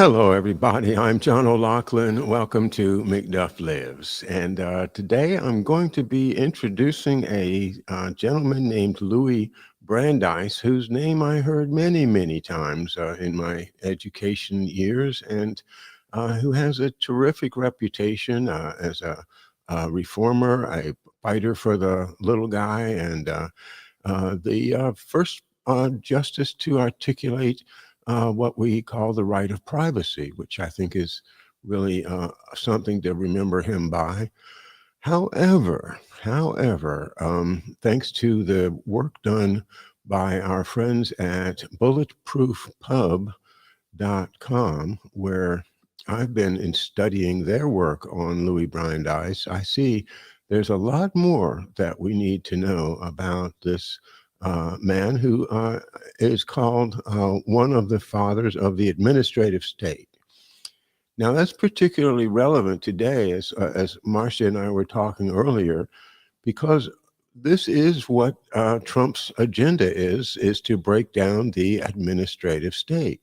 Hello, everybody. I'm John O'Loughlin. Welcome to McDuff Lives. And today I'm going to be introducing a gentleman named Louis Brandeis, whose name I heard many, many times in my education years, and who has a terrific reputation as a reformer, a fighter for the little guy, and the first justice to articulate what we call the right of privacy, which I think is really something to remember him by. However, thanks to the work done by our friends at bulletproofpub.com, where I've been in studying their work on Louis Brandeis, I see there's a lot more that we need to know about this man who is called one of the fathers of the administrative state. Now, that's particularly relevant today, as Marcia and I were talking earlier, because this is what Trump's agenda is to break down the administrative state.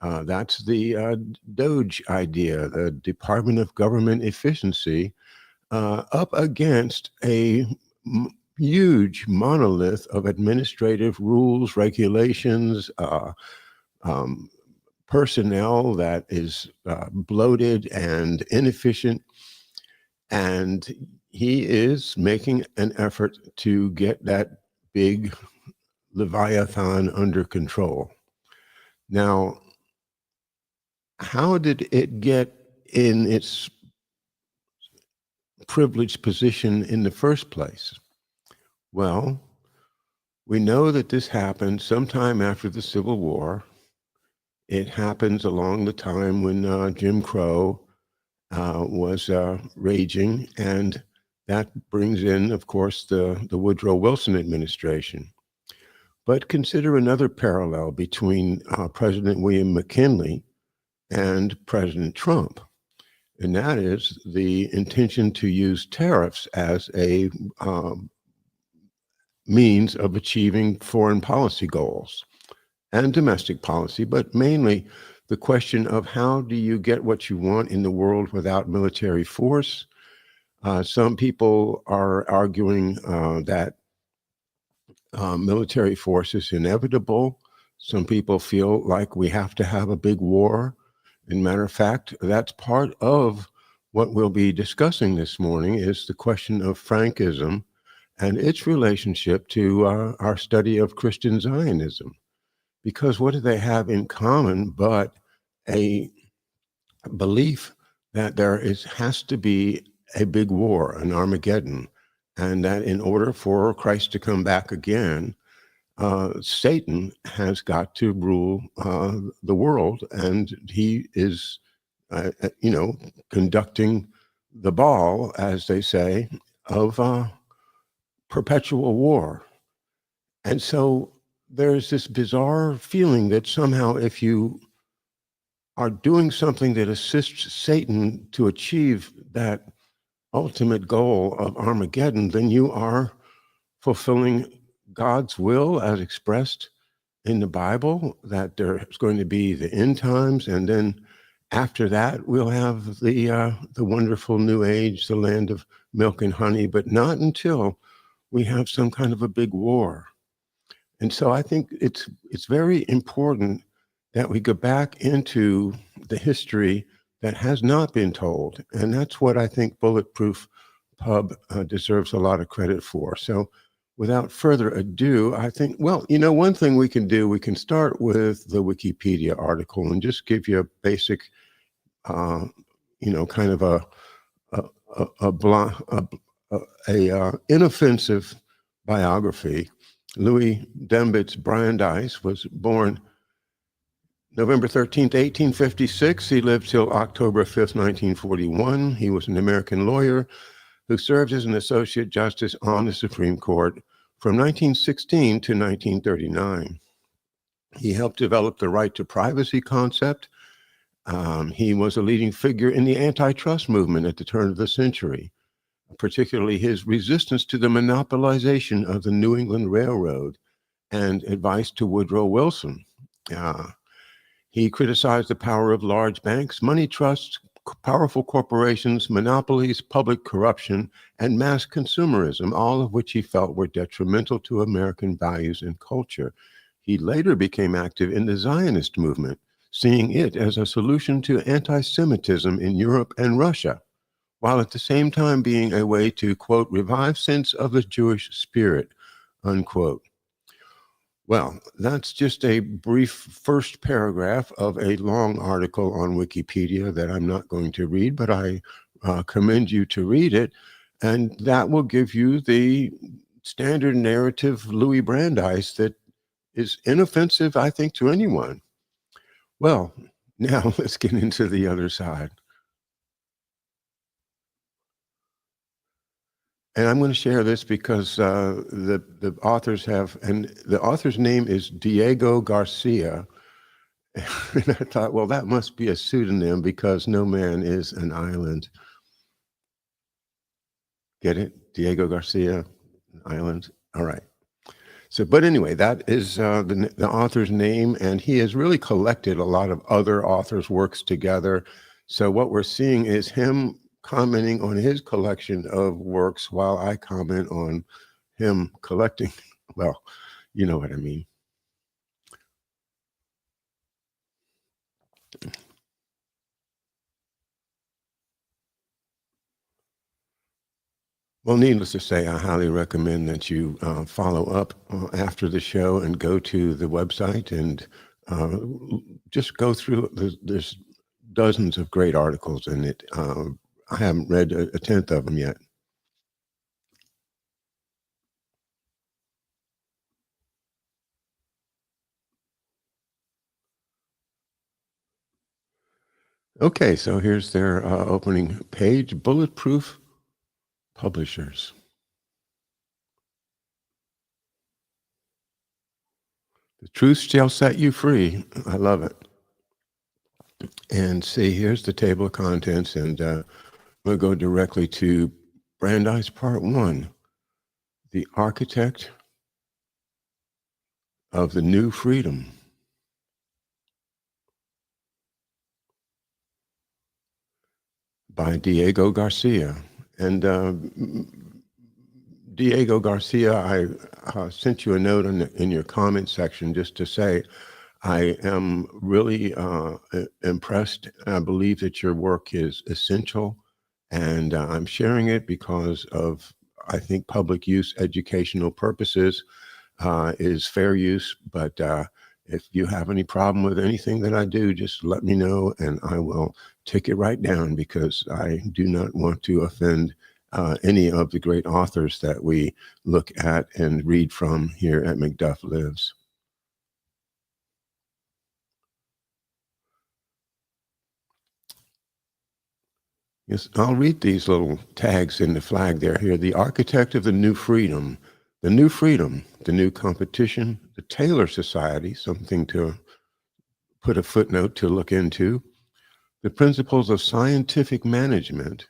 That's the DOGE idea, the Department of Government Efficiency, up against a huge monolith of administrative rules, regulations, personnel that is bloated and inefficient. And he is making an effort to get that big Leviathan under control. Now, how did it get in its privileged position in the first place? Well, we know that this happened sometime after the Civil War. It happens along the time when Jim Crow was raging, and that brings in, of course, the Woodrow Wilson administration. But consider another parallel between President William McKinley and President Trump, and that is the intention to use tariffs as a means of achieving foreign policy goals and domestic policy, but mainly the question of how do you get what you want in the world without military force. Some people are arguing that military force is inevitable. Some people feel like we have to have a big war. As a matter of fact, that's part of what we'll be discussing this morning is the question of Frankism and its relationship to our study of Christian Zionism. Because what do they have in common but a belief that has to be a big war, an Armageddon, and that in order for Christ to come back again, Satan has got to rule the world, and he is, conducting the ball, as they say, of perpetual war. And so there's this bizarre feeling that somehow if you are doing something that assists Satan to achieve that ultimate goal of Armageddon, then you are fulfilling God's will as expressed in the Bible, that there's going to be the end times, and then after that we'll have the wonderful new age, the land of milk and honey, but not until we have some kind of a big war. And so I think it's very important that we go back into the history that has not been told. And that's what I think Bulletproof Pub deserves a lot of credit for. So without further ado, I think, one thing we can do, we can start with the Wikipedia article and just give you a basic, kind of a inoffensive biography. Louis Dembitz Brandeis was born November 13th, 1856. He lived till October 5th, 1941. He was an American lawyer who served as an associate justice on the Supreme Court from 1916 to 1939. He helped develop the right to privacy concept. He was a leading figure in the antitrust movement at the turn of the century, particularly his resistance to the monopolization of the New England Railroad and advice to Woodrow Wilson. He criticized the power of large banks, money trusts, powerful corporations, monopolies, public corruption, and mass consumerism, all of which he felt were detrimental to American values and culture. He later became active in the Zionist movement, seeing it as a solution to anti-Semitism in Europe and Russia, while at the same time being a way to, quote, revive sense of the Jewish spirit, unquote. Well, that's just a brief first paragraph of a long article on Wikipedia that I'm not going to read, but I commend you to read it. And that will give you the standard narrative Louis Brandeis that is inoffensive, I think, to anyone. Well, now let's get into the other side. And I'm going to share this because the authors have, and the author's name is Diego Garcia. And I thought, well, that must be a pseudonym because no man is an island. Get it? Diego Garcia, island. All right. So, but anyway, that is the author's name, and he has really collected a lot of other authors' works together. So what we're seeing is him commenting on his collection of works while I comment on him collecting. Well, you know what I mean. Well, needless to say, I highly recommend that you follow up after the show and go to the website and just go through. There's dozens of great articles in it. I haven't read a tenth of them yet. Okay, so here's their opening page, Bulletproof Publishers. The truth shall set you free. I love it. And see, here's the table of contents, and we'll go directly to Brandeis Part 1, The Architect of the New Freedom. By Diego Garcia. And Diego Garcia, I sent you a note in your comment section just to say I am really impressed. I believe that your work is essential, and I'm sharing it because of, I think, public use, educational purposes is fair use. But if you have any problem with anything that I do, just let me know, and I will take it right down because I do not want to offend any of the great authors that we look at and read from here at McDuff Lives. Yes, I'll read these little tags in the flag there here. The architect of the new freedom, the new freedom, the new competition, the Taylor Society, something to put a footnote to look into, the principles of scientific management,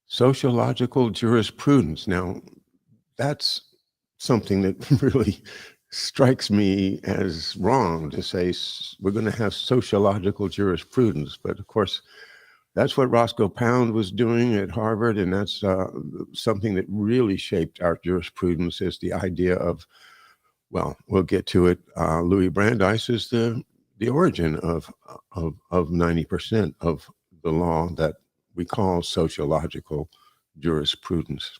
sociological jurisprudence. Now, that's something that really strikes me as wrong to say we're going to have sociological jurisprudence. But of course, that's what Roscoe Pound was doing at Harvard, and that's something that really shaped our jurisprudence is the idea of, well, we'll get to it. Louis Brandeis is the origin of 90% of the law that we call sociological jurisprudence.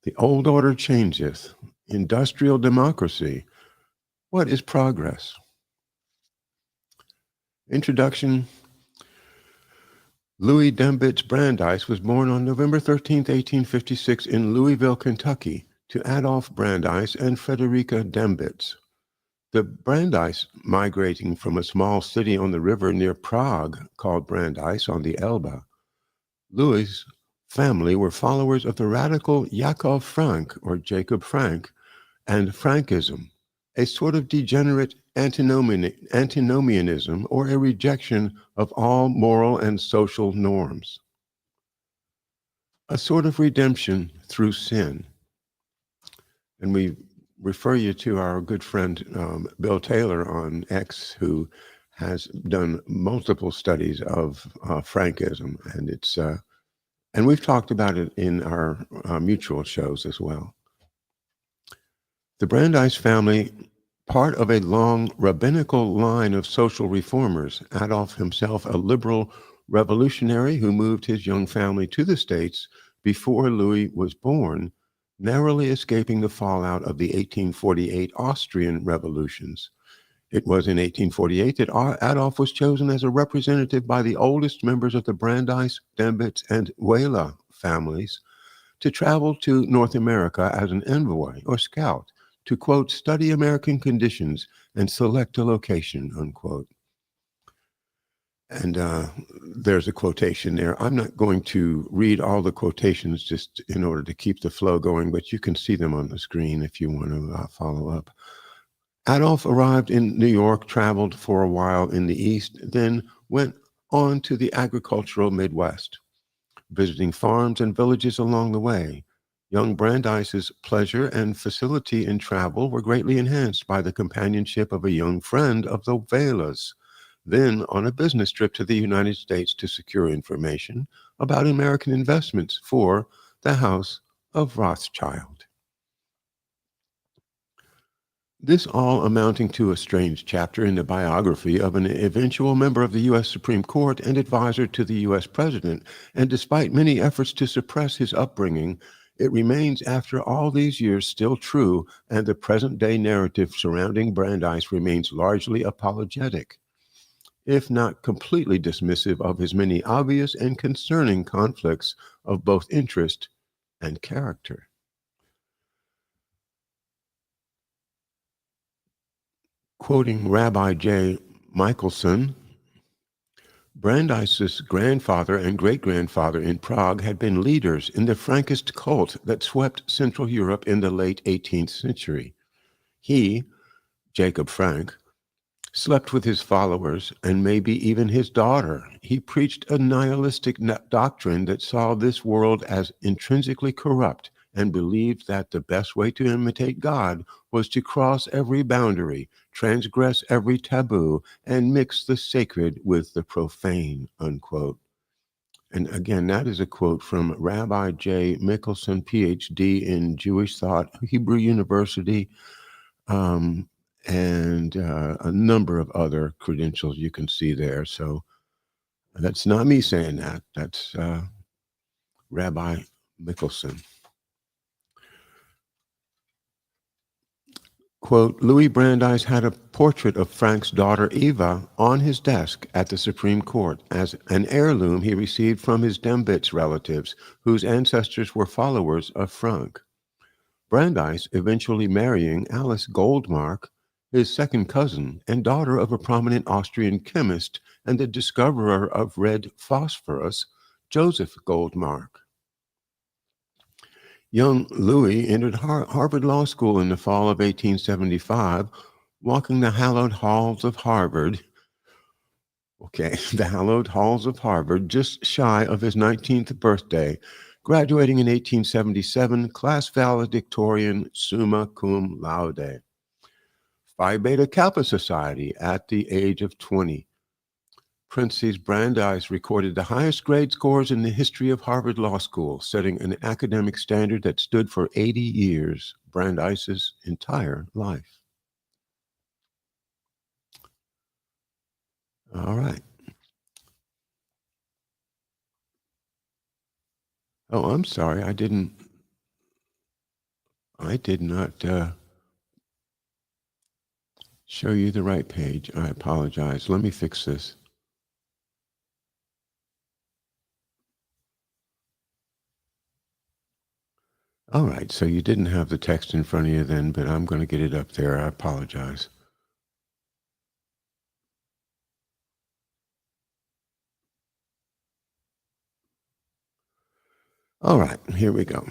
The old order changeth. Industrial democracy. What is progress? Introduction. Louis Dembitz Brandeis was born on November 13, 1856 in Louisville, Kentucky, to Adolph Brandeis and Frederica Dembitz. The Brandeis, migrating from a small city on the river near Prague called Brandeis on the Elbe. Louis' family were followers of the radical Jakob Frank, or Jacob Frank, and Frankism, a sort of degenerate antinomianism or a rejection of all moral and social norms. A sort of redemption through sin. And we refer you to our good friend Bill Taylor on X, who has done multiple studies of Frankism, and and we've talked about it in our mutual shows as well. The Brandeis family, part of a long rabbinical line of social reformers, Adolf himself a liberal revolutionary who moved his young family to the States before Louis was born, narrowly escaping the fallout of the 1848 Austrian revolutions. It was in 1848 that Adolf was chosen as a representative by the oldest members of the Brandeis, Dembitz, and Weyla families to travel to North America as an envoy or scout to, quote, study American conditions and select a location, unquote. And there's a quotation there. I'm not going to read all the quotations just in order to keep the flow going, but you can see them on the screen if you want to follow up. Adolf arrived in New York, traveled for a while in the East, then went on to the agricultural Midwest, visiting farms and villages along the way. Young Brandeis's pleasure and facility in travel were greatly enhanced by the companionship of a young friend of the Weylas, then on a business trip to the United States to secure information about American investments for the House of Rothschild. This all amounting to a strange chapter in the biography of an eventual member of the U.S. Supreme Court and advisor to the U.S. President, and despite many efforts to suppress his upbringing, it remains after all these years still true, and the present-day narrative surrounding Brandeis remains largely apologetic, if not completely dismissive of his many obvious and concerning conflicts of both interest and character. Quoting Rabbi J. Michelson, Brandeis's grandfather and great-grandfather in Prague had been leaders in the Frankist cult that swept Central Europe in the late 18th century. He, Jacob Frank, slept with his followers and maybe even his daughter. He preached a nihilistic doctrine that saw this world as intrinsically corrupt and believed that the best way to imitate God was to cross every boundary, transgress every taboo, and mix the sacred with the profane, unquote. And again, that is a quote from Rabbi J. Michelson, PhD in Jewish Thought, Hebrew University, and a number of other credentials you can see there. So that's not me saying that. That's Rabbi Michelson. Quote, Louis Brandeis had a portrait of Frank's daughter Eva on his desk at the Supreme Court as an heirloom he received from his Dembitz relatives, whose ancestors were followers of Frank. Brandeis eventually marrying Alice Goldmark, his second cousin and daughter of a prominent Austrian chemist and the discoverer of red phosphorus, Joseph Goldmark. Young Louis entered Harvard Law School in the fall of 1875, walking the hallowed halls of Harvard. The hallowed halls of Harvard, just shy of his 19th birthday, graduating in 1877, class valedictorian, summa cum laude. Phi Beta Kappa Society at the age of 20. Parentheses, Brandeis recorded the highest grade scores in the history of Harvard Law School, setting an academic standard that stood for 80 years, Brandeis's entire life. All right. Oh, I'm sorry. I did not show you the right page. I apologize. Let me fix this. All right, so you didn't have the text in front of you then, but I'm going to get it up there. I apologize. All right, here we go.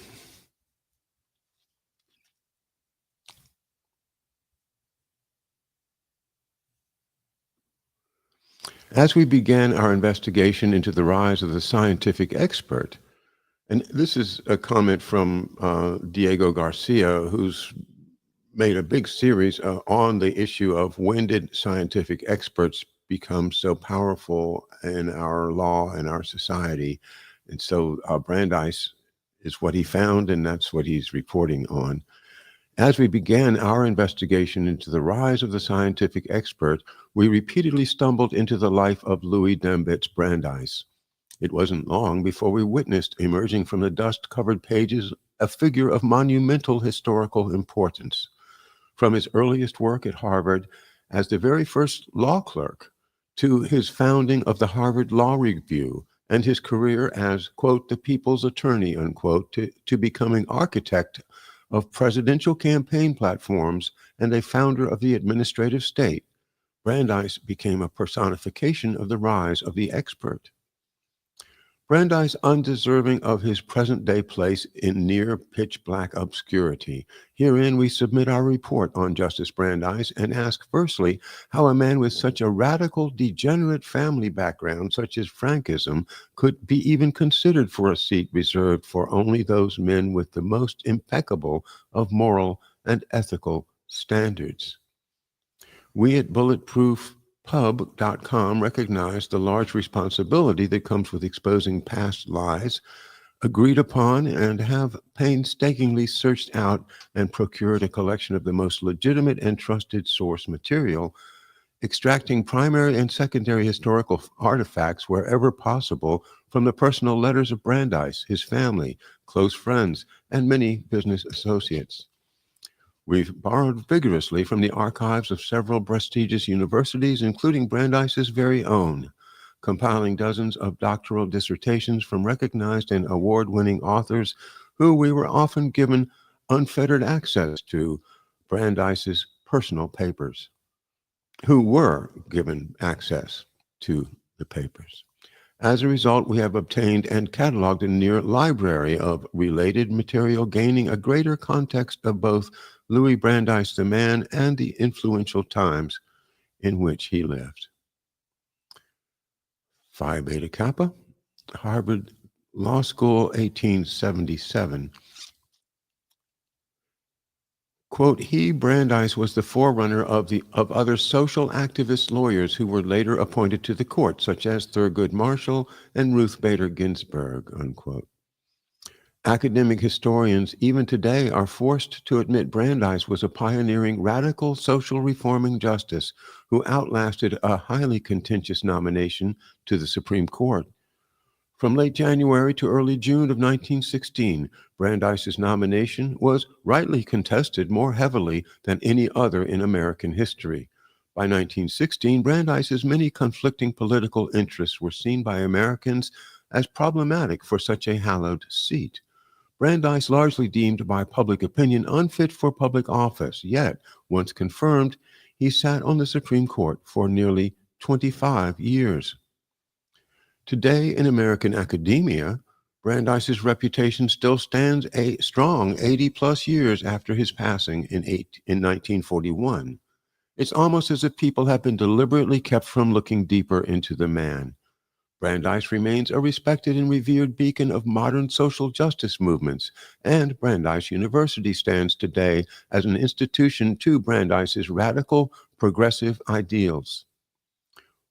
As we began our investigation into the rise of the scientific expert, and this is a comment from Diego Garcia, who's made a big series on the issue of when did scientific experts become so powerful in our law and our society. And so Brandeis is what he found, and that's what he's reporting on. As we began our investigation into the rise of the scientific expert, we repeatedly stumbled into the life of Louis Dambitz Brandeis. It wasn't long before we witnessed emerging from the dust-covered pages a figure of monumental historical importance. From his earliest work at Harvard as the very first law clerk to his founding of the Harvard Law Review and his career as, quote, the people's attorney, unquote, to becoming architect of presidential campaign platforms and a founder of the administrative state, Brandeis became a personification of the rise of the expert. Brandeis undeserving of his present-day place in near pitch-black obscurity. Herein we submit our report on Justice Brandeis and ask firstly how a man with such a radical, degenerate family background such as Frankism could be even considered for a seat reserved for only those men with the most impeccable of moral and ethical standards. We at bulletproofpub.com recognize the large responsibility that comes with exposing past lies, agreed upon, and have painstakingly searched out and procured a collection of the most legitimate and trusted source material, extracting primary and secondary historical artifacts wherever possible from the personal letters of Brandeis, his family, close friends, and many business associates. We've borrowed vigorously from the archives of several prestigious universities, including Brandeis's very own, compiling dozens of doctoral dissertations from recognized and award-winning authors who we were often given unfettered access to Brandeis's personal papers, who were given access to the papers. As a result, we have obtained and cataloged a near library of related material, gaining a greater context of both Louis Brandeis the man and the influential times in which he lived. Phi Beta Kappa, Harvard Law School, 1877. Quote, he, Brandeis, was the forerunner of other social activist lawyers who were later appointed to the court, such as Thurgood Marshall and Ruth Bader Ginsburg, unquote. Academic historians even today are forced to admit Brandeis was a pioneering radical social reforming justice who outlasted a highly contentious nomination to the Supreme Court. From late January to early June of 1916, Brandeis's nomination was rightly contested more heavily than any other in American history. By 1916, Brandeis's many conflicting political interests were seen by Americans as problematic for such a hallowed seat. Brandeis largely deemed by public opinion unfit for public office, yet, once confirmed, he sat on the Supreme Court for nearly 25 years. Today in American academia, Brandeis's reputation still stands a strong 80-plus years after his passing in 1941. It's almost as if people have been deliberately kept from looking deeper into the man. Brandeis remains a respected and revered beacon of modern social justice movements, and Brandeis University stands today as an institution to Brandeis's radical, progressive ideals.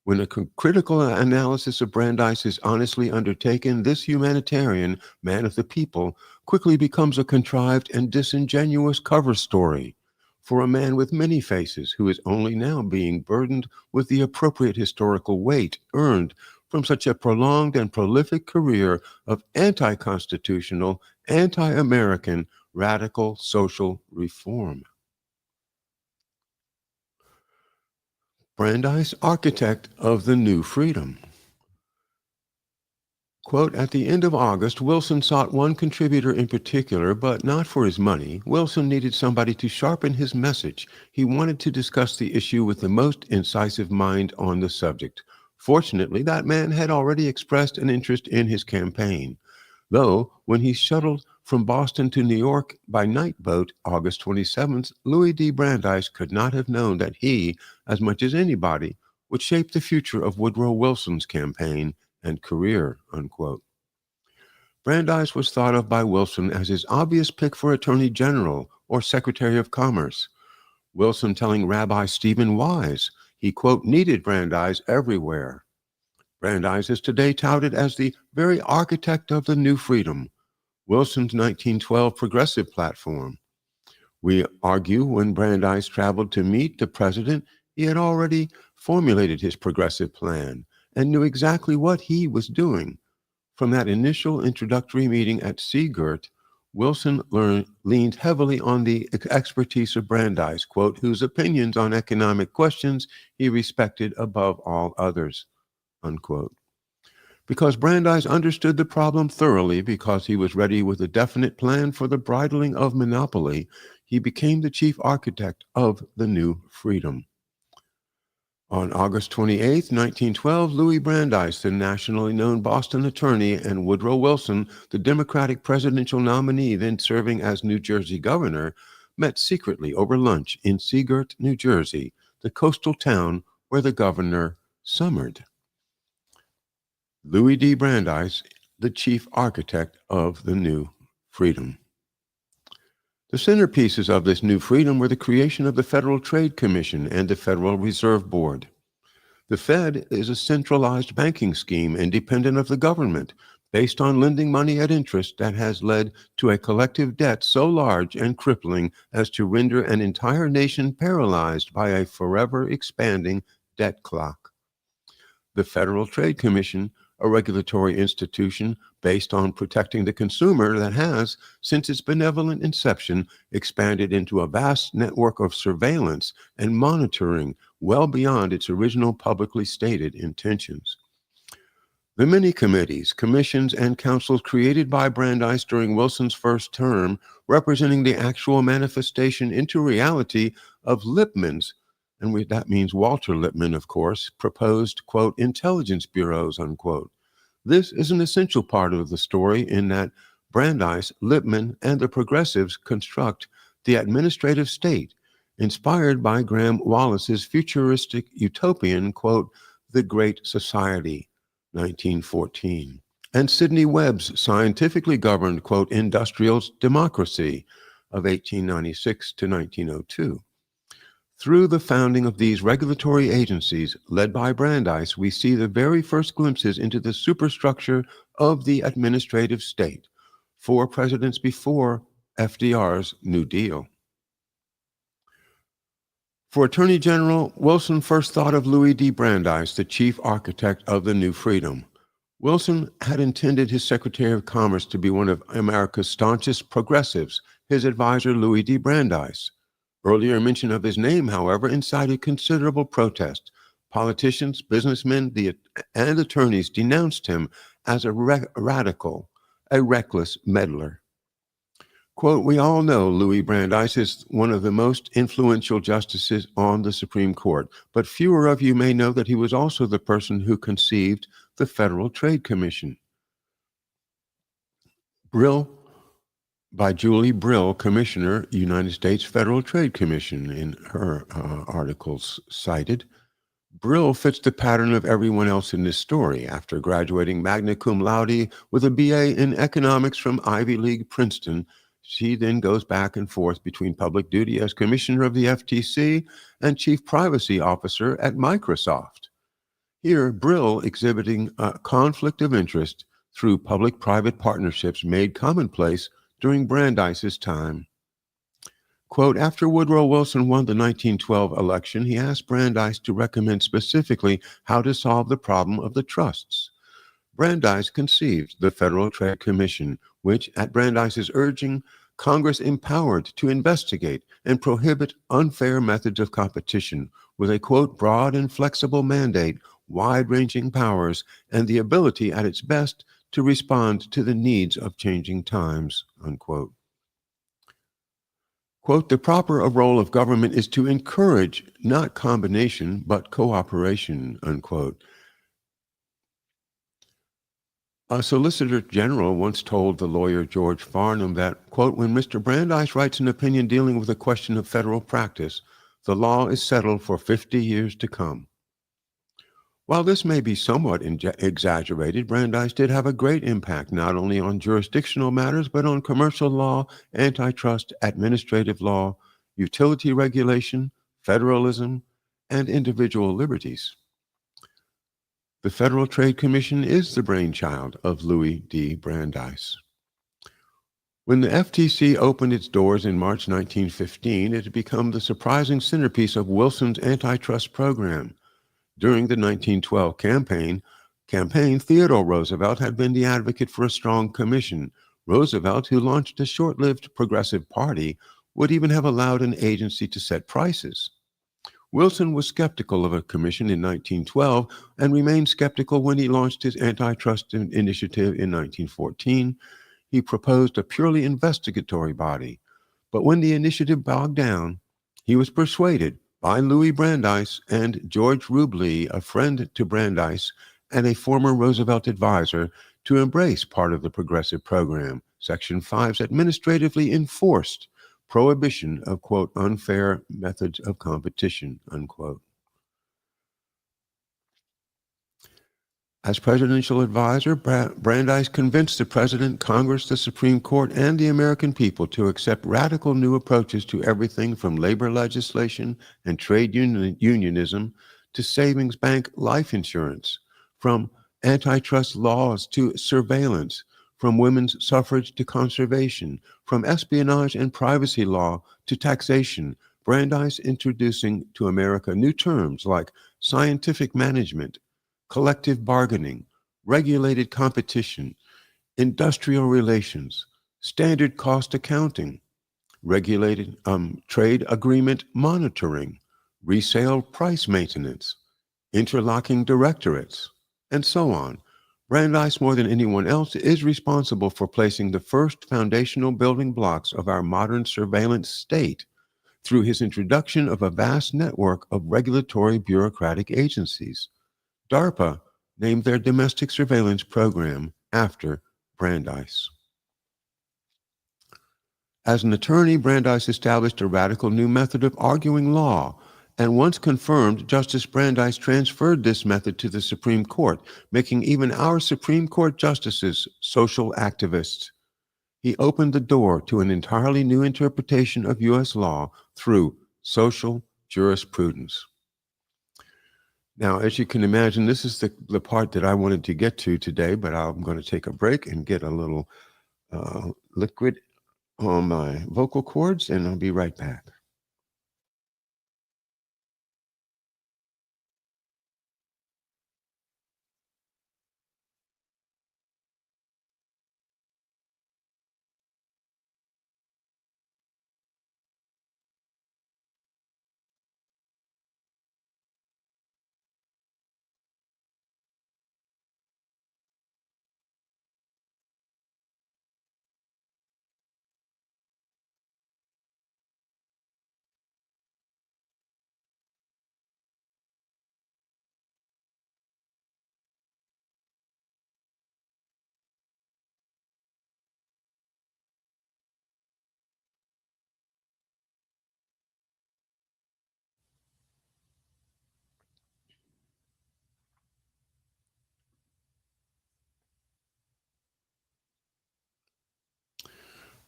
When a critical analysis of Brandeis is honestly undertaken, this humanitarian, man of the people, quickly becomes a contrived and disingenuous cover story for a man with many faces who is only now being burdened with the appropriate historical weight earned from such a prolonged and prolific career of anti-constitutional, anti-American, radical social reform. Brandeis, architect of the new freedom. Quote, at the end of August, Wilson sought one contributor in particular, but not for his money. Wilson needed somebody to sharpen his message. He wanted to discuss the issue with the most incisive mind on the subject. Fortunately, that man had already expressed an interest in his campaign, though when he shuttled from Boston to New York by night boat, August 27th, Louis D. Brandeis could not have known that he, as much as anybody, would shape the future of Woodrow Wilson's campaign and career, unquote. Brandeis was thought of by Wilson as his obvious pick for Attorney General or Secretary of Commerce. Wilson telling Rabbi Stephen Wise he, quote, needed Brandeis everywhere. Brandeis is today touted as the very architect of the new freedom, Wilson's 1912 progressive platform. We argue when Brandeis traveled to meet the president, he had already formulated his progressive plan and knew exactly what he was doing. From that initial introductory meeting at Seagirt, Wilson leaned heavily on the expertise of Brandeis, quote, whose opinions on economic questions he respected above all others, unquote. Because Brandeis understood the problem thoroughly, because he was ready with a definite plan for the bridling of monopoly, he became the chief architect of the new freedom. On August 28, 1912, Louis Brandeis, the nationally known Boston attorney, and Woodrow Wilson, the Democratic presidential nominee then serving as New Jersey governor, met secretly over lunch in Seagirt, New Jersey, the coastal town where the governor summered. Louis D. Brandeis, the chief architect of the new freedom. The centerpieces of this new freedom were the creation of the Federal Trade Commission and the Federal Reserve Board. The Fed is a centralized banking scheme independent of the government, based on lending money at interest that has led to a collective debt so large and crippling as to render an entire nation paralyzed by a forever expanding debt clock. The Federal Trade Commission, a regulatory institution based on protecting the consumer that has, since its benevolent inception, expanded into a vast network of surveillance and monitoring well beyond its original publicly stated intentions. The many committees, commissions, and councils created by Brandeis during Wilson's first term, representing the actual manifestation into reality of Lippmann's, and that means Walter Lippmann, of course, proposed, quote, intelligence bureaus, unquote. This is an essential part of the story in that Brandeis, Lippmann, and the progressives construct the administrative state, inspired by Graham Wallace's futuristic utopian, quote, The Great Society, 1914, and Sidney Webb's scientifically governed, quote, industrial democracy of 1896 to 1902. Through the founding of these regulatory agencies, led by Brandeis, we see the very first glimpses into the superstructure of the administrative state, 4 presidents before FDR's New Deal. For Attorney General, Wilson first thought of Louis D. Brandeis, the chief architect of the new freedom. Wilson had intended his Secretary of Commerce to be one of America's staunchest progressives, his advisor Louis D. Brandeis. Earlier mention of his name, however, incited considerable protest. Politicians, businessmen, and attorneys denounced him as a radical, a reckless meddler. Quote, we all know Louis Brandeis is one of the most influential justices on the Supreme Court, but fewer of you may know that he was also the person who conceived the Federal Trade Commission. By Julie Brill, Commissioner, United States Federal Trade Commission, in her articles cited. Brill fits the pattern of everyone else in this story. After graduating magna cum laude with a BA in economics from Ivy League Princeton, she then goes back and forth between public duty as Commissioner of the FTC and Chief Privacy Officer at Microsoft. Here, Brill exhibiting a conflict of interest through public-private partnerships made commonplace during Brandeis's time. Quote, after Woodrow Wilson won the 1912 election, he asked Brandeis to recommend specifically how to solve the problem of the trusts. Brandeis conceived the Federal Trade Commission, which, at Brandeis's urging, Congress empowered to investigate and prohibit unfair methods of competition with a, quote, broad and flexible mandate, wide-ranging powers, and the ability at its best to respond to the needs of changing times, unquote. Quote, the proper role of government is to encourage not combination, but cooperation, unquote. A Solicitor General once told the lawyer George Farnham that, quote, when Mr. Brandeis writes an opinion dealing with a question of federal practice, the law is settled for 50 years to come. While this may be somewhat exaggerated, Brandeis did have a great impact not only on jurisdictional matters, but on commercial law, antitrust, administrative law, utility regulation, federalism, and individual liberties. The Federal Trade Commission is the brainchild of Louis D. Brandeis. When the FTC opened its doors in March 1915, it had become the surprising centerpiece of Wilson's antitrust program. During the 1912 campaign, Theodore Roosevelt had been the advocate for a strong commission. Roosevelt, who launched a short-lived Progressive Party, would even have allowed an agency to set prices. Wilson was skeptical of a commission in 1912 and remained skeptical when he launched his antitrust initiative in 1914. He proposed a purely investigatory body. But when the initiative bogged down, he was persuaded by Louis Brandeis and George Rubley, a friend to Brandeis and a former Roosevelt advisor, to embrace part of the Progressive Program, Section 5's administratively enforced prohibition of, quote, unfair methods of competition, unquote. As presidential advisor, Brandeis convinced the president, Congress, the Supreme Court, and the American people to accept radical new approaches to everything from labor legislation and trade unionism to savings bank life insurance, from antitrust laws to surveillance, from women's suffrage to conservation, from espionage and privacy law to taxation. Brandeis introducing to America new terms like scientific management, collective bargaining, regulated competition, industrial relations, standard cost accounting, regulated trade agreement monitoring, resale price maintenance, interlocking directorates, and so on. Brandeis, more than anyone else, is responsible for placing the first foundational building blocks of our modern surveillance state through his introduction of a vast network of regulatory bureaucratic agencies. DARPA named their domestic surveillance program after Brandeis. As an attorney, Brandeis established a radical new method of arguing law, and once confirmed, Justice Brandeis transferred this method to the Supreme Court, making even our Supreme Court justices social activists. He opened the door to an entirely new interpretation of U.S. law through social jurisprudence. Now, as you can imagine, this is the part that I wanted to get to today, but I'm going to take a break and get a little liquid on my vocal cords, and I'll be right back.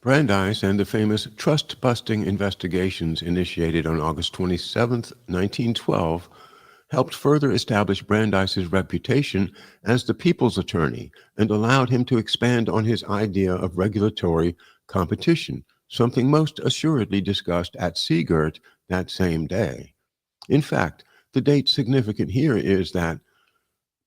Brandeis and the famous trust-busting investigations initiated on August 27, 1912, helped further establish Brandeis's reputation as the people's attorney and allowed him to expand on his idea of regulatory competition, something most assuredly discussed at Seagirt that same day. In fact, the date significant here is that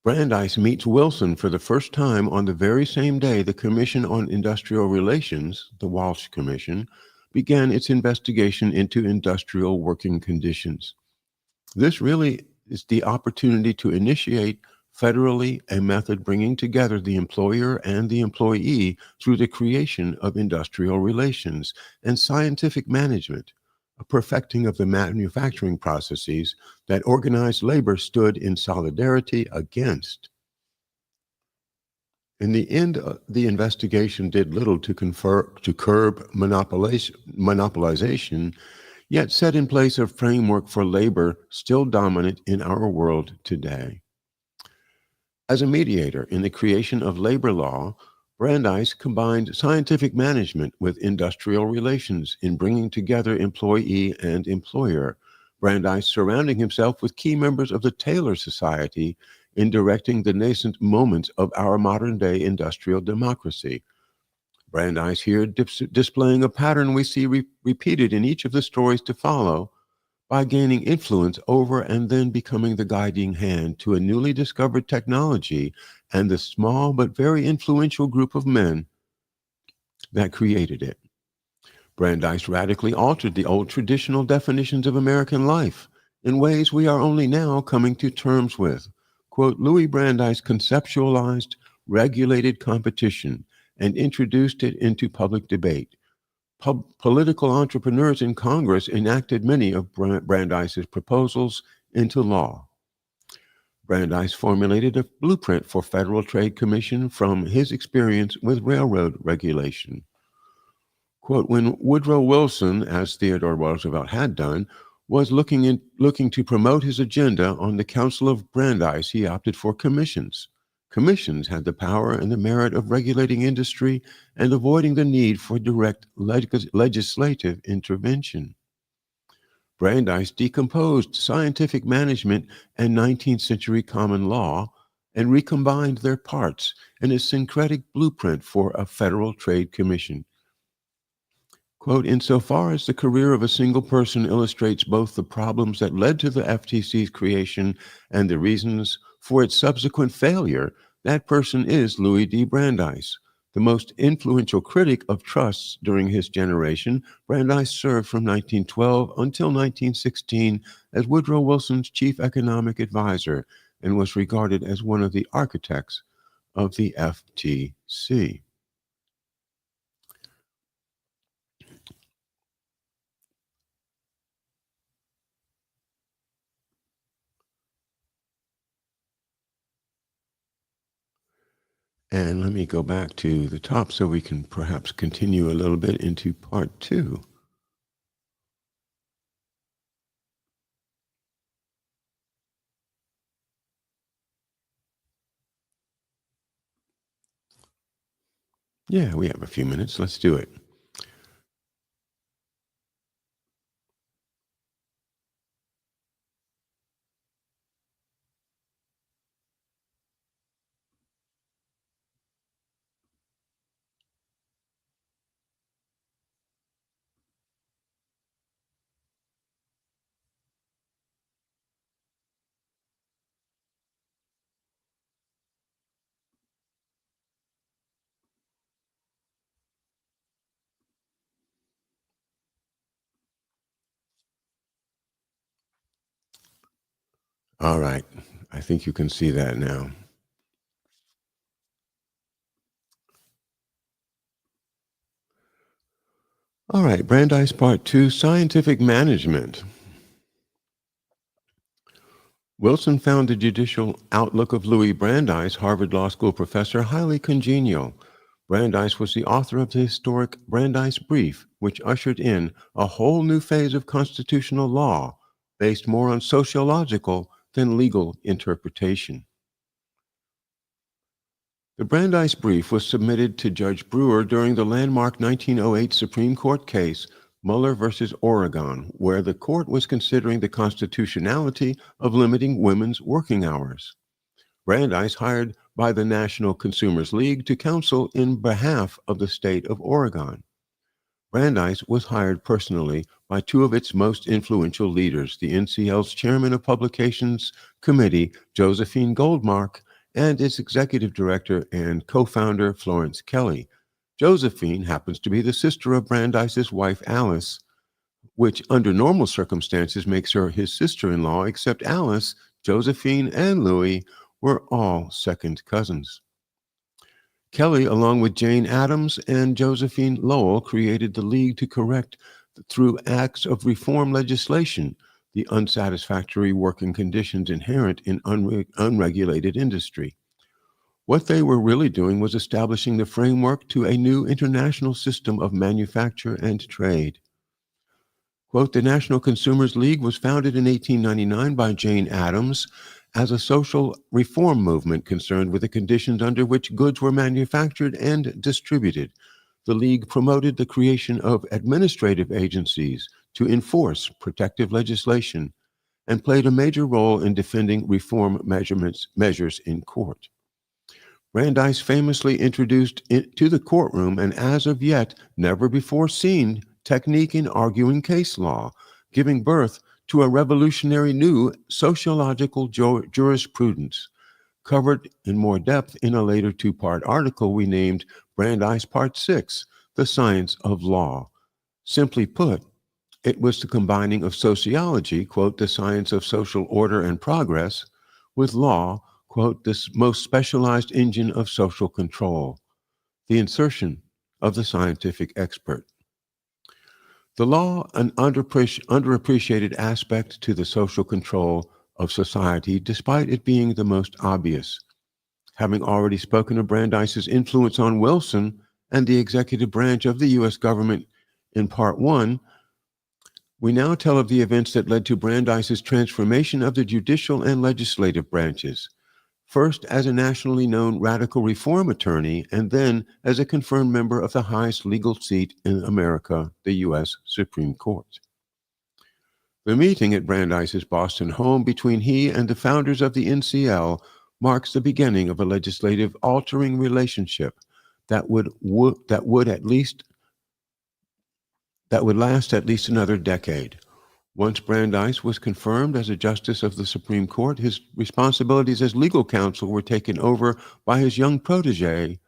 Brandeis meets Wilson for the first time on the very same day the Commission on Industrial Relations, the Walsh Commission, began its investigation into industrial working conditions. This really is the opportunity to initiate federally a method bringing together the employer and the employee through the creation of industrial relations and scientific management, a perfecting of the manufacturing processes that organized labor stood in solidarity against. In the end, the investigation did little to curb monopolization, yet set in place a framework for labor still dominant in our world today. As a mediator in the creation of labor law, Brandeis combined scientific management with industrial relations in bringing together employee and employer. Brandeis surrounding himself with key members of the Taylor Society in directing the nascent moments of our modern-day industrial democracy. Brandeis here displaying a pattern we see repeated in each of the stories to follow by gaining influence over and then becoming the guiding hand to a newly discovered technology and the small but very influential group of men that created it. Brandeis radically altered the old traditional definitions of American life in ways we are only now coming to terms with. Quote, Louis Brandeis conceptualized regulated competition and introduced it into public debate. Political entrepreneurs in Congress enacted many of Brandeis's proposals into law. Brandeis formulated a blueprint for Federal Trade Commission from his experience with railroad regulation. Quote, when Woodrow Wilson, as Theodore Roosevelt had done, was looking to promote his agenda on the Council of Brandeis, he opted for commissions. Commissions had the power and the merit of regulating industry and avoiding the need for direct legislative intervention. Brandeis decomposed scientific management and 19th century common law and recombined their parts in a syncretic blueprint for a Federal Trade Commission. Quote, insofar as the career of a single person illustrates both the problems that led to the FTC's creation and the reasons for its subsequent failure, that person is Louis D. Brandeis. The most influential critic of trusts during his generation, Brandeis served from 1912 until 1916 as Woodrow Wilson's chief economic advisor and was regarded as one of the architects of the FTC. And let me go back to the top so we can perhaps continue a little bit into part 2. Yeah, we have a few minutes. Let's do it. All right. I think you can see that now. All right, Brandeis Part 2, Scientific Management. Wilson found the judicial outlook of Louis Brandeis, Harvard Law School professor, highly congenial. Brandeis was the author of the historic Brandeis Brief, which ushered in a whole new phase of constitutional law based more on sociological than legal interpretation. The Brandeis Brief was submitted to Judge Brewer during the landmark 1908 Supreme Court case, Muller versus Oregon, where the court was considering the constitutionality of limiting women's working hours. Brandeis, hired by the National Consumers League to counsel in behalf of the state of Oregon. Brandeis was hired personally by two of its most influential leaders, the NCL's chairman of Publications Committee, Josephine Goldmark, and its executive director and co-founder, Florence Kelley. Josephine happens to be the sister of Brandeis's wife, Alice, which under normal circumstances makes her his sister-in-law, except Alice, Josephine, and Louis were all second cousins. Kelley, along with Jane Addams and Josephine Lowell, created the League to correct, through acts of reform legislation, the unsatisfactory working conditions inherent in unregulated industry. What they were really doing was establishing the framework to a new international system of manufacture and trade. Quote, the National Consumers League was founded in 1899 by Jane Addams as a social reform movement concerned with the conditions under which goods were manufactured and distributed. The League promoted the creation of administrative agencies to enforce protective legislation and played a major role in defending reform measures in court. Brandeis famously introduced to the courtroom an as of yet never before seen technique in arguing case law, giving birth to a revolutionary new sociological jurisprudence, covered in more depth in a later two-part article we named Brandeis Part 6, The Science of Law. Simply put, it was the combining of sociology, quote, the science of social order and progress, with law, quote, this most specialized engine of social control, the insertion of the scientific expert. The law, an underappreciated aspect to the social control of society, despite it being the most obvious. Having already spoken of Brandeis's influence on Wilson and the executive branch of the U.S. government in Part 1, we now tell of the events that led to Brandeis's transformation of the judicial and legislative branches, first as a nationally known radical reform attorney, and then as a confirmed member of the highest legal seat in America, the U.S. Supreme Court. The meeting at Brandeis's Boston home between he and the founders of the NCL marks the beginning of a legislative altering relationship that would last at least another decade. Once Brandeis was confirmed as a justice of the Supreme Court, his responsibilities as legal counsel were taken over by his young protege,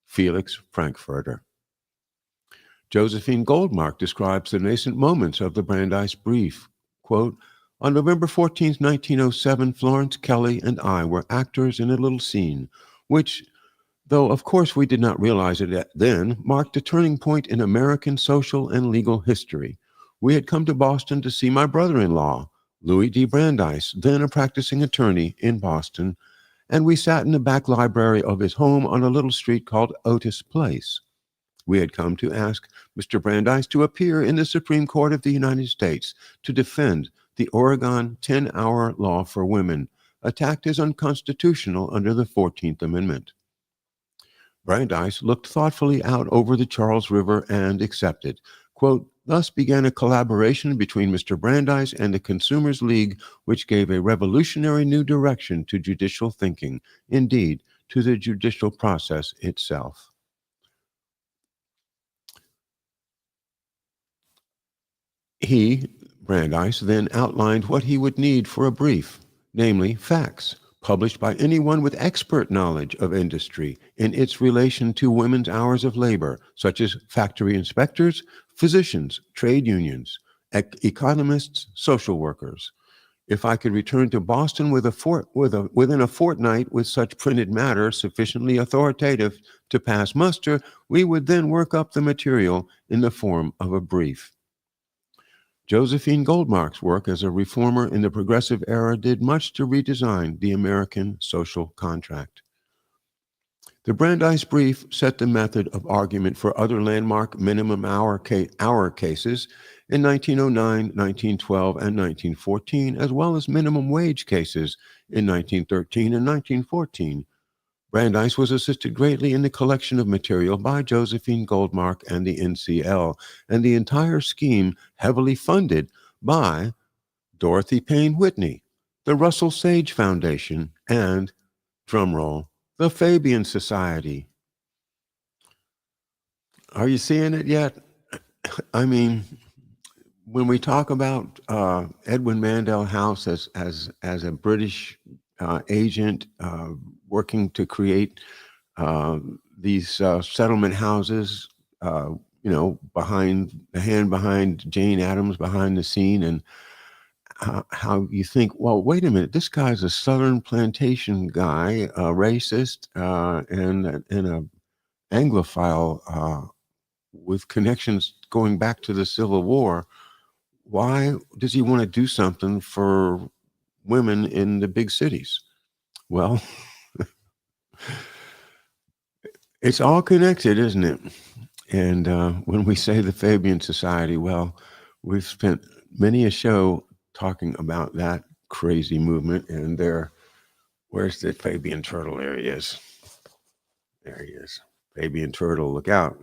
Felix Frankfurter. Josephine Goldmark describes the nascent moments of the Brandeis brief. Quote, on November 14, 1907, Florence Kelly and I were actors in a little scene, which, though of course we did not realize it then, marked a turning point in American social and legal history. We had come to Boston to see my brother-in-law, Louis D. Brandeis, then a practicing attorney in Boston, and we sat in the back library of his home on a little street called Otis Place. We had come to ask Mr. Brandeis to appear in the Supreme Court of the United States to defend the Oregon 10-hour law for women, attacked as unconstitutional under the 14th Amendment. Brandeis looked thoughtfully out over the Charles River and accepted. Quote, thus began a collaboration between Mr. Brandeis and the Consumers League, which gave a revolutionary new direction to judicial thinking, indeed, to the judicial process itself. He, Brandeis, then outlined what he would need for a brief, namely facts, published by anyone with expert knowledge of industry in its relation to women's hours of labor, such as factory inspectors, physicians, trade unions, economists, social workers. If I could return to Boston within a fortnight with such printed matter sufficiently authoritative to pass muster, we would then work up the material in the form of a brief. Josephine Goldmark's work as a reformer in the progressive era did much to redesign the American social contract. The Brandeis Brief set the method of argument for other landmark minimum hour cases in 1909, 1912, and 1914, as well as minimum wage cases in 1913 and 1914. Brandeis was assisted greatly in the collection of material by Josephine Goldmark and the NCL, and the entire scheme heavily funded by Dorothy Payne Whitney, the Russell Sage Foundation, and, drumroll, the Fabian Society. Are you seeing it yet? I mean, when we talk about Edwin Mandell House as a British agent working to create these settlement houses, behind Jane Addams behind the scene, and how you think, well, wait a minute, this guy's a Southern plantation guy, a racist, and a Anglophile with connections going back to the Civil War. Why does he want to do something for women in the big cities? Well, it's all connected, isn't it? And when we say the Fabian Society, well, we've spent many a show talking about that crazy movement. And where's the Fabian Turtle? There he is. There he is. Fabian Turtle, look out.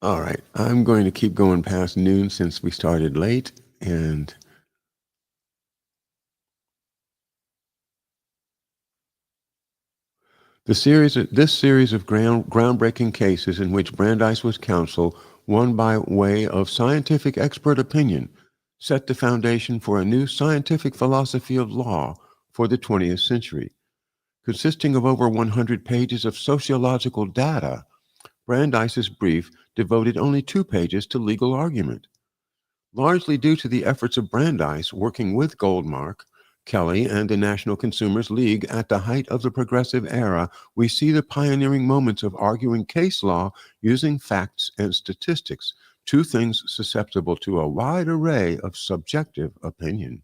All right, I'm going to keep going past noon since we started late, and this series of groundbreaking cases in which Brandeis was counsel, won by way of scientific expert opinion, set the foundation for a new scientific philosophy of law for the 20th century. Consisting of over 100 pages of sociological data, Brandeis's brief devoted only 2 pages to legal argument. Largely due to the efforts of Brandeis working with Goldmark, Kelly, and the National Consumers League at the height of the progressive era, we see the pioneering moments of arguing case law using facts and statistics, 2 things susceptible to a wide array of subjective opinion.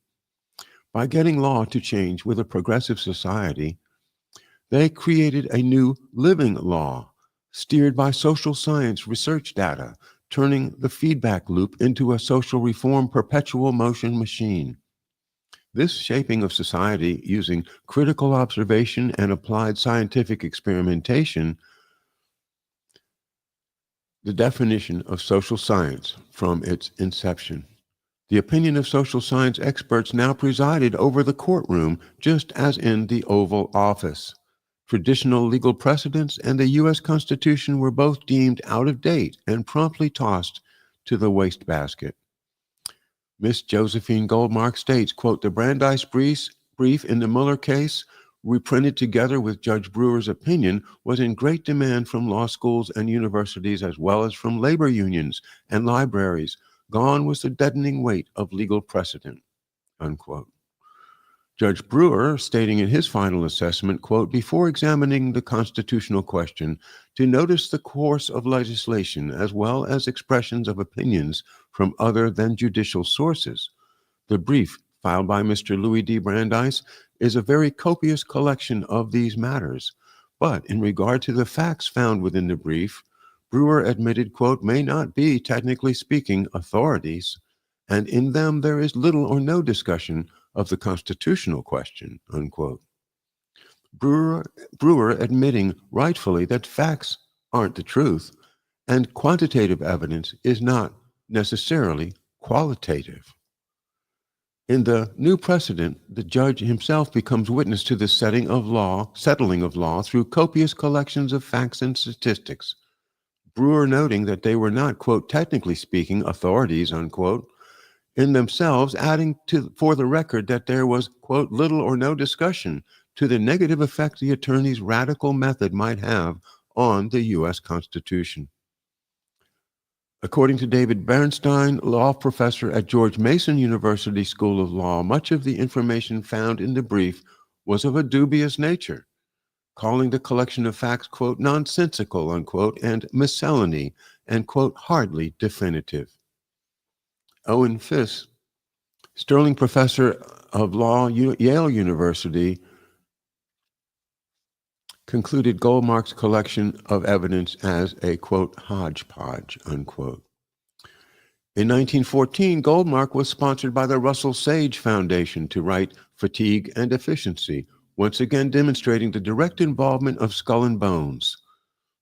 By getting law to change with a progressive society, they created a new living law, steered by social science research data, turning the feedback loop into a social reform perpetual motion machine. This shaping of society using critical observation and applied scientific experimentation, the definition of social science from its inception. The opinion of social science experts now presided over the courtroom, just as in the Oval Office. Traditional legal precedents and the U.S. Constitution were both deemed out of date and promptly tossed to the wastebasket. Miss Josephine Goldmark states, quote, the Brandeis brief in the Mueller case, reprinted together with Judge Brewer's opinion, was in great demand from law schools and universities as well as from labor unions and libraries. Gone was the deadening weight of legal precedent, unquote. Judge Brewer, stating in his final assessment, quote, before examining the constitutional question, to notice the course of legislation as well as expressions of opinions from other than judicial sources. The brief filed by Mr. Louis D. Brandeis is a very copious collection of these matters. But in regard to the facts found within the brief, Brewer admitted, quote, may not be, technically speaking, authorities, and in them there is little or no discussion of the constitutional question, unquote. Brewer admitting rightfully that facts aren't the truth, and quantitative evidence is not necessarily qualitative. In the new precedent, the judge himself becomes witness to the settling of law through copious collections of facts and statistics. Brewer noting that they were not, quote, technically speaking, authorities, unquote, in themselves, adding to for the record that there was, quote, little or no discussion to the negative effect the attorney's radical method might have on the U.S. Constitution. According to David Bernstein, law professor at George Mason University School of Law, much of the information found in the brief was of a dubious nature, calling the collection of facts, quote, nonsensical, unquote, and miscellany, and, quote, hardly definitive. Owen Fiss, Sterling professor of law, Yale University, concluded Goldmark's collection of evidence as a, quote, hodgepodge, unquote. In 1914, Goldmark was sponsored by the Russell Sage Foundation to write Fatigue and Efficiency, once again demonstrating the direct involvement of Skull and Bones.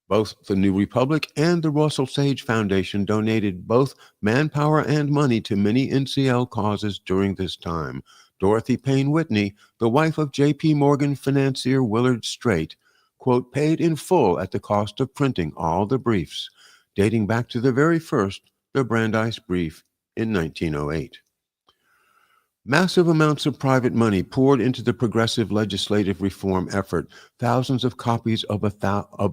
Both the New Republic and the Russell Sage Foundation donated both manpower and money to many NCL causes during this time. Dorothy Payne Whitney, the wife of J.P. Morgan financier Willard Straight, quote, paid in full at the cost of printing all the briefs, dating back to the very first, the Brandeis brief in 1908. Massive amounts of private money poured into the progressive legislative reform effort. Thousands of copies of a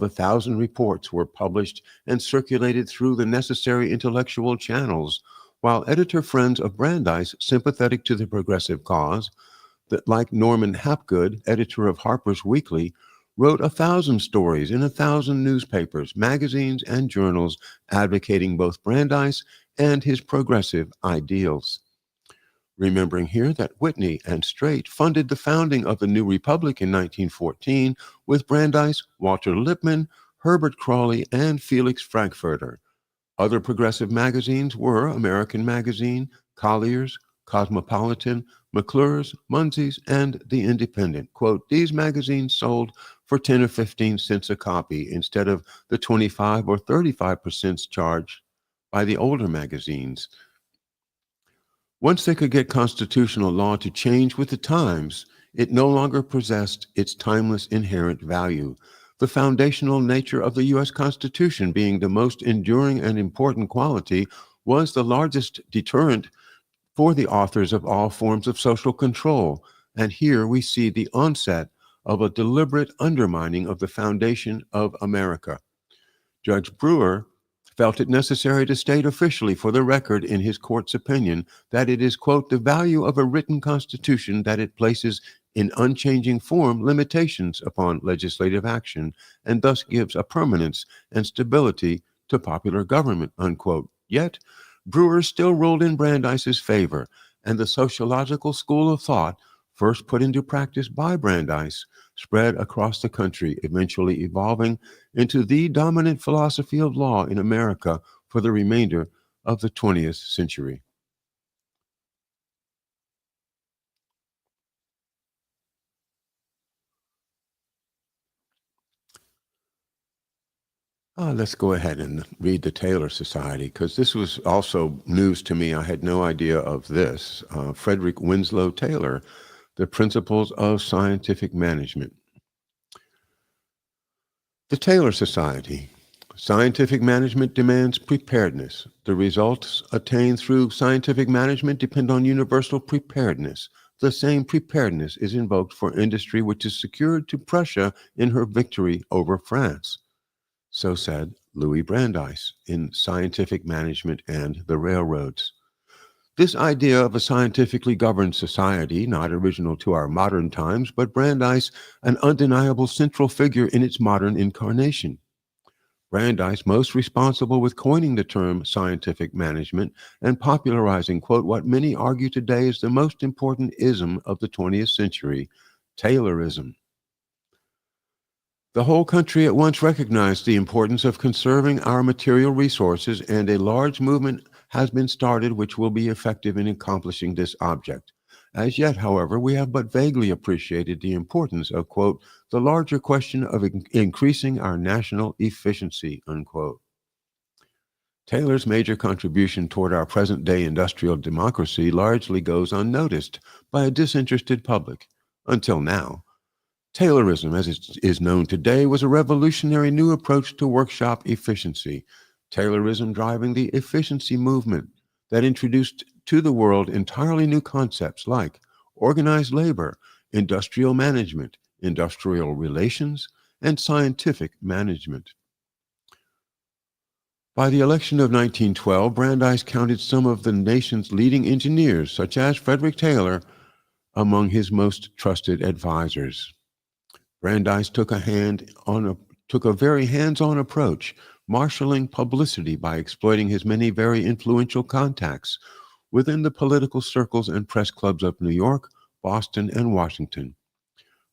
thousand reports were published and circulated through the necessary intellectual channels, while editor friends of Brandeis, sympathetic to the progressive cause, that like Norman Hapgood, editor of Harper's Weekly, wrote 1,000 stories in 1,000 newspapers, magazines, and journals advocating both Brandeis and his progressive ideals. Remembering here that Whitney and Straight funded the founding of the New Republic in 1914 with Brandeis, Walter Lippmann, Herbert Crawley, and Felix Frankfurter. Other progressive magazines were American Magazine, Collier's, Cosmopolitan, McClure's, Munsey's, and The Independent. Quote, these magazines sold for 10 or 15 cents a copy instead of the 25 or 35% charged by the older magazines. Once they could get constitutional law to change with the times, it no longer possessed its timeless inherent value. The foundational nature of the U.S. Constitution, being the most enduring and important quality, was the largest deterrent for the authors of all forms of social control. And here we see the onset of a deliberate undermining of the foundation of America. Judge Brewer felt it necessary to state officially for the record in his court's opinion that it is, quote, the value of a written constitution that it places in unchanging form limitations upon legislative action and thus gives a permanence and stability to popular government, unquote. Yet, Brewer still ruled in Brandeis's favor, and the sociological school of thought, first put into practice by Brandeis, spread across the country, eventually evolving into the dominant philosophy of law in America for the remainder of the 20th century. Let's go ahead and read the Taylor Society, because this was also news to me. I had no idea of this. Frederick Winslow Taylor, The Principles of Scientific Management. The Taylor Society. Scientific management demands preparedness. The results attained through scientific management depend on universal preparedness. The same preparedness is invoked for industry which is secured to Prussia in her victory over France. So said Louis Brandeis in Scientific Management and the Railroads. This idea of a scientifically governed society, not original to our modern times, but Brandeis, an undeniable central figure in its modern incarnation. Brandeis most responsible with coining the term scientific management and popularizing, quote, what many argue today is the most important ism of the 20th century, Taylorism. The whole country at once recognized the importance of conserving our material resources, and a large movement has been started which will be effective in accomplishing this object. As yet, however, we have but vaguely appreciated the importance of, quote, the larger question of increasing our national efficiency, unquote. Taylor's major contribution toward our present-day industrial democracy largely goes unnoticed by a disinterested public, until now. Taylorism, as it is known today, was a revolutionary new approach to workshop efficiency. Taylorism driving the efficiency movement that introduced to the world entirely new concepts like organized labor, industrial management, industrial relations, and scientific management. By the election of 1912, Brandeis counted some of the nation's leading engineers, such as Frederick Taylor, among his most trusted advisors. Brandeis took a very hands-on approach, marshaling publicity by exploiting his many very influential contacts within the political circles and press clubs of New York, Boston, and Washington.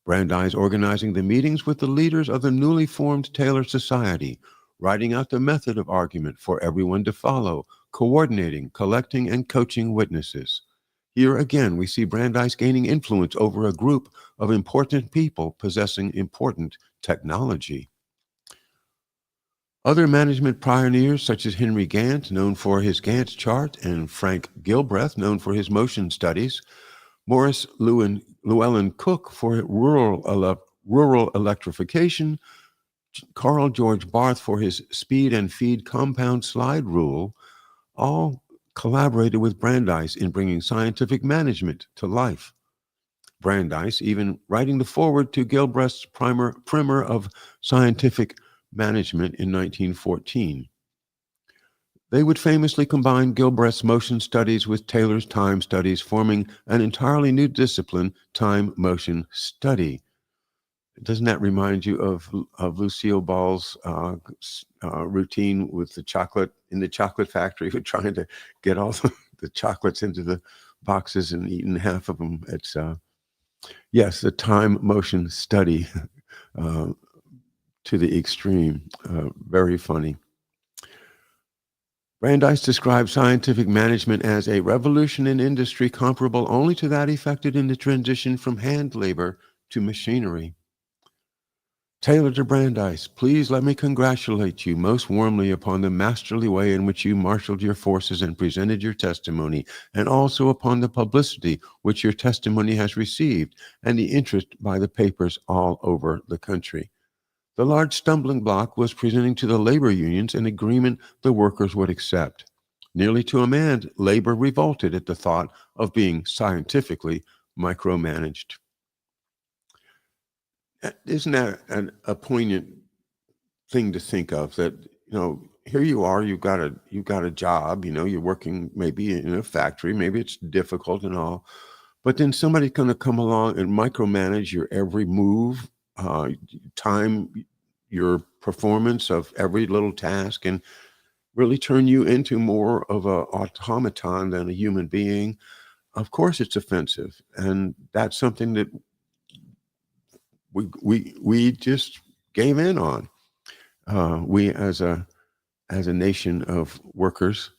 Brandeis organizing the meetings with the leaders of the newly formed Taylor Society, writing out the method of argument for everyone to follow, coordinating, collecting, and coaching witnesses. Here again, we see Brandeis gaining influence over a group of important people possessing important technology. Other management pioneers, such as Henry Gantt, known for his Gantt chart, and Frank Gilbreth, known for his motion studies, Morris Llewellyn Cook for rural electrification, Carl George Barth for his speed and feed compound slide rule, all collaborated with Brandeis in bringing scientific management to life. Brandeis even writing the foreword to Gilbreth's primer of scientific management in 1914. They would famously combine Gilbreth's motion studies with Taylor's time studies, forming an entirely new discipline, time-motion study. Doesn't that remind you of Lucille Ball's routine with the chocolate in the chocolate factory, with trying to get all the chocolates into the boxes and eating half of them? It's yes, the time motion study to the extreme. Very funny. Brandeis describes scientific management as a revolution in industry comparable only to that effected in the transition from hand labor to machinery. Taylor to Brandeis, please let me congratulate you most warmly upon the masterly way in which you marshaled your forces and presented your testimony, and also upon the publicity which your testimony has received, and the interest by the papers all over the country. The large stumbling block was presenting to the labor unions an agreement the workers would accept. Nearly to a man, labor revolted at the thought of being scientifically micromanaged. Isn't that a poignant thing to think of, that here you are, you've got a job, you're working maybe in a factory, maybe it's difficult and all, but then somebody's going to come along and micromanage your every move, time your performance of every little task, and really turn you into more of a automaton than a human being. Of course it's offensive, and that's something that we just gave in on. We as a nation of workers.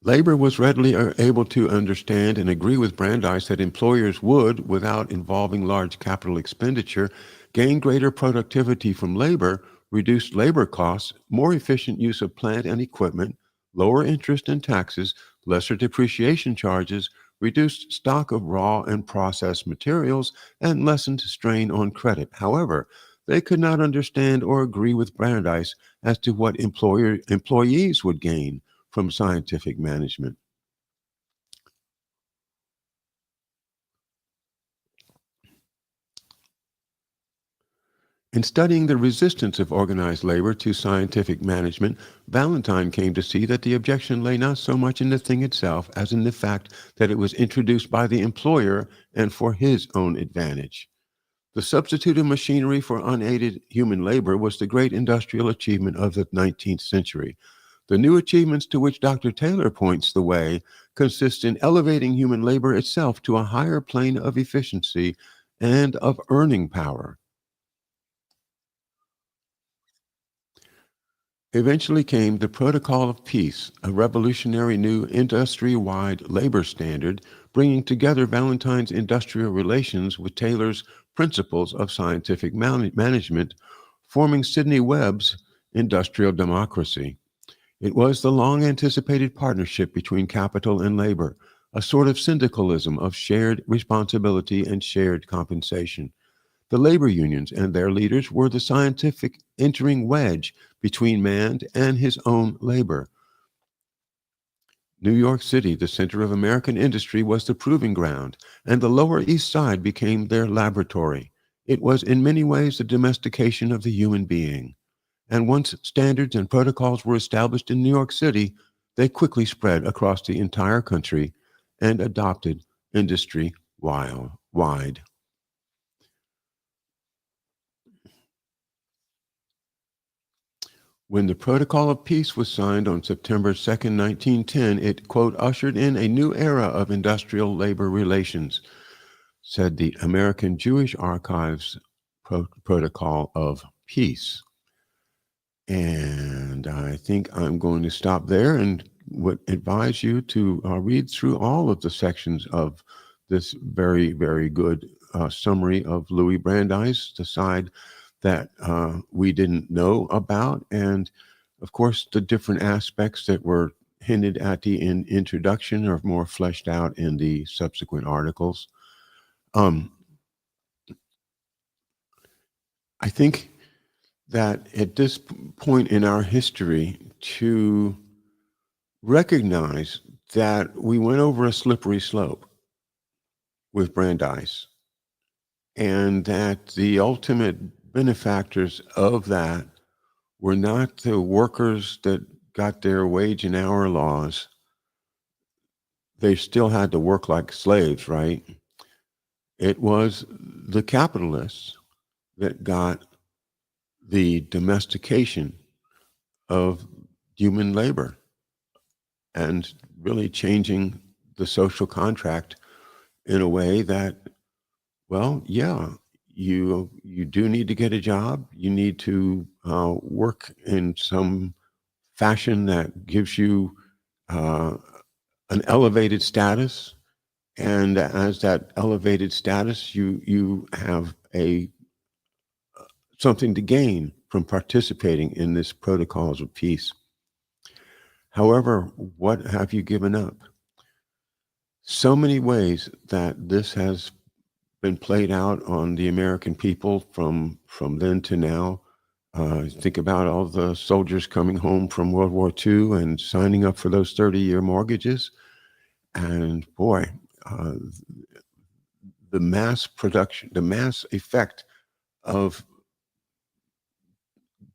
Labor was readily able to understand and agree with Brandeis that employers would, without involving large capital expenditure, gain greater productivity from labor, reduced labor costs, more efficient use of plant and equipment, lower interest and taxes, lesser depreciation charges, reduced stock of raw and processed materials, and lessened strain on credit. However, they could not understand or agree with Brandeis as to what employees would gain from scientific management. In studying the resistance of organized labor to scientific management, Valentine came to see that the objection lay not so much in the thing itself as in the fact that it was introduced by the employer and for his own advantage. The substitute of machinery for unaided human labor was the great industrial achievement of the 19th century. The new achievements to which Dr. Taylor points the way consist in elevating human labor itself to a higher plane of efficiency and of earning power. Eventually came the Protocol of Peace, a revolutionary new industry-wide labor standard, bringing together Valentine's industrial relations with Taylor's principles of scientific management, forming Sidney Webb's industrial democracy. It was the long-anticipated partnership between capital and labor, a sort of syndicalism of shared responsibility and shared compensation. The labor unions and their leaders were the scientific entering wedge between man and his own labor. New York City, the center of American industry, was the proving ground, and the Lower East Side became their laboratory. It was in many ways the domestication of the human being. And once standards and protocols were established in New York City, they quickly spread across the entire country and adopted industry wide. When the Protocol of Peace was signed on September 2nd, 1910, it, quote, ushered in a new era of industrial labor relations, said the American Jewish Archives Protocol of Peace. And I think I'm going to stop there and would advise you to read through all of the sections of this very, very good summary of Louis Brandeis, the side that we didn't know about, and of course the different aspects that were hinted at the introduction are more fleshed out in the subsequent articles. I think that at this point in our history, to recognize that we went over a slippery slope with Brandeis, and that the ultimate benefactors of that were not the workers that got their wage and hour laws. They still had to work like slaves, right? It was the capitalists that got the domestication of human labor and really changing the social contract in a way that, well, yeah, you do need to get a job. You need to work in some fashion that gives you uh, an elevated status. And as that elevated status, you have a something to gain from participating in this protocols of peace. However, what have you given up? So many ways that this has been played out on the American people from then to now. Think about all the soldiers coming home from World War II and signing up for those 30-year mortgages. And boy, uh, the mass production, the mass effect of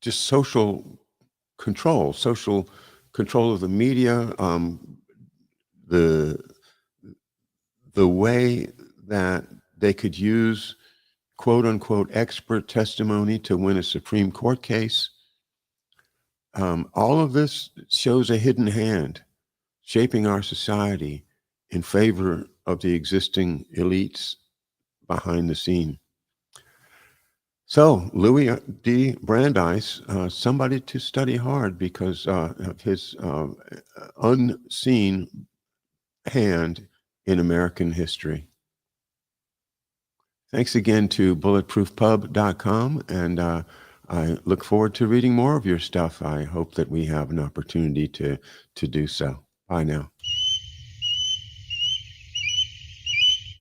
just social control of the media, the the way that they could use quote unquote expert testimony to win a Supreme Court case. All of this shows a hidden hand shaping our society in favor of the existing elites behind the scene. So Louis D. Brandeis, somebody to study hard because of his unseen hand in American history. Thanks again to bulletproofpub.com, and I look forward to reading more of your stuff. I hope that we have an opportunity to do so. Bye now.